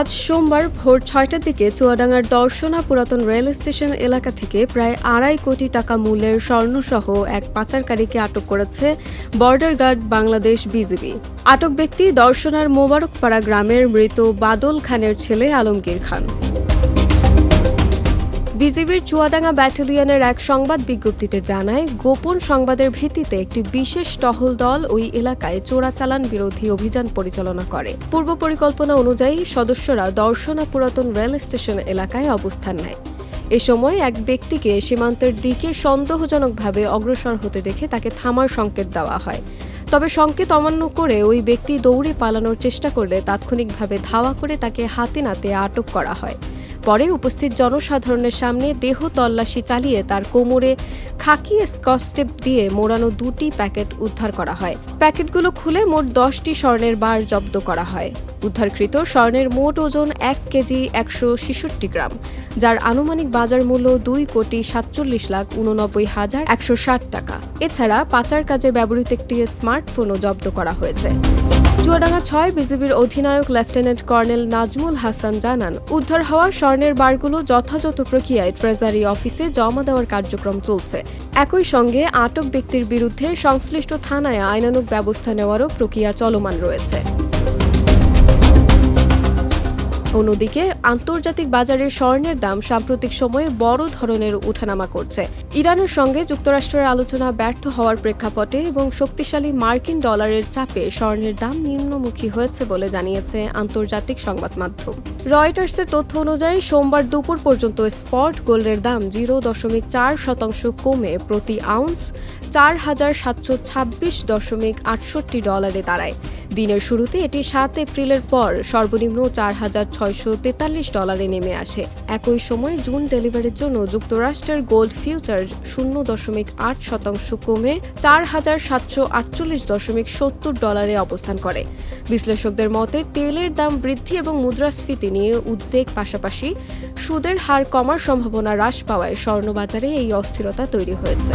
আজ সোমবার ভোর ৬টার দিকে চুয়াডাঙ্গার দর্শনা পুরাতন রেল স্টেশন এলাকা থেকে প্রায় ২.৫ কোটি টাকা মূল্যের স্বর্ণসহ এক পাচারকারীকে আটক করেছে বর্ডার গার্ড বাংলাদেশ বিজিবি। আটক ব্যক্তি দর্শনার মোবারকপাড়া গ্রামের মৃত বাদল খানের ছেলে আলমগীর খান। বিজিবির চুয়াডাঙ্গা ব্যাটালিয়নের এক সংবাদ বিজ্ঞপ্তিতে জানায়, গোপন সংবাদের ভিত্তিতে একটি বিশেষ টহল দল ওই এলাকায় চোরাচালান বিরোধী অভিযান পরিচালনা করে। পূর্ব পরিকল্পনা অনুযায়ী সদস্যরা দর্শনা পুরাতন রেল স্টেশন এলাকায় অবস্থান নেয়। এ সময় এক ব্যক্তিকে সীমান্তের দিকে সন্দেহজনকভাবে অগ্রসর হতে দেখে তাকে থামার সংকেত দেওয়া হয়। তবে সংকেত অমান্য করে ওই ব্যক্তি দৌড়ে পালানোর চেষ্টা করলে তাৎক্ষণিকভাবে ধাওয়া করে তাকে হাতে নাতে আটক করা হয়। পরে উপস্থিত জনসাধারণের সামনে দেহ তল্লাশি চালিয়ে তার কোমরে খাকি স্কচ টেপ দিয়ে মোড়ানো 2টি প্যাকেট উদ্ধার করা হয়। প্যাকেটগুলো খুলে মোট 10টি স্বর্ণের বার জব্দ করা হয়। উদ্ধারকৃত স্বর্ণের মোট ওজন 1 কেজি 166 গ্রাম, যার আনুমানিক বাজার মূল্য 2,47,89,160 টাকা। এছাড়া পাচার কাজে ব্যবহৃত একটি স্মার্টফোনও জব্দ করা হয়েছে। চুয়াডাঙ্গা 6 বিজিবির অধিনায়ক লেফটেন্যান্ট কর্নেল নাজমুল হাসান জানান, উদ্ধার হওয়া স্বর্ণের বারগুলো যথাযথ প্রক্রিয়ায় ট্রেজারি অফিসে জমা দেওয়ার কার্যক্রম চলছে। একই সঙ্গে আটক ব্যক্তির বিরুদ্ধে সংশ্লিষ্ট থানায় আইনানুগ ব্যবস্থা নেওয়ারও প্রক্রিয়া চলমান রয়েছে। অন্যদিকে আন্তর্জাতিক বাজারে স্বর্ণের দাম সাম্প্রতিক সময়ে বড় ধরনের ওঠানামা করছে। ইরানের সঙ্গে যুক্তরাষ্ট্রের আলোচনা ব্যর্থ হওয়ার প্রেক্ষাপটে এবং শক্তিশালী মার্কিন ডলারের চাপে স্বর্ণের দাম নিম্নমুখী হয়েছে বলে জানিয়েছে আন্তর্জাতিক সংবাদ মাধ্যম। রয়টার্সের তথ্য অনুযায়ী সোমবার দুপুর পর্যন্ত স্পট গোল্ডের দাম 0.4% কমে প্রতি আউন্স 4,726.68 ডলারে দাঁড়ায়। দিনের শুরুতে এটি 7 এপ্রিলের পর সর্বনিম্ন 4,643 ডলারে নেমে আসে। একই সময় জুন ডেলিভারির জন্য যুক্তরাষ্ট্রের গোল্ড ফিউচার 0.8% কমে 4,748.70 ডলারে অবস্থান করে। বিশ্লেষকদের মতে তেলের দাম বৃদ্ধি এবং মুদ্রাস্ফীতি নিয়ে উদ্বেগ, পাশাপাশি সুদের হার কমার সম্ভাবনা হ্রাস পাওয়ায় স্বর্ণবাজারে এই অস্থিরতা তৈরি হয়েছে।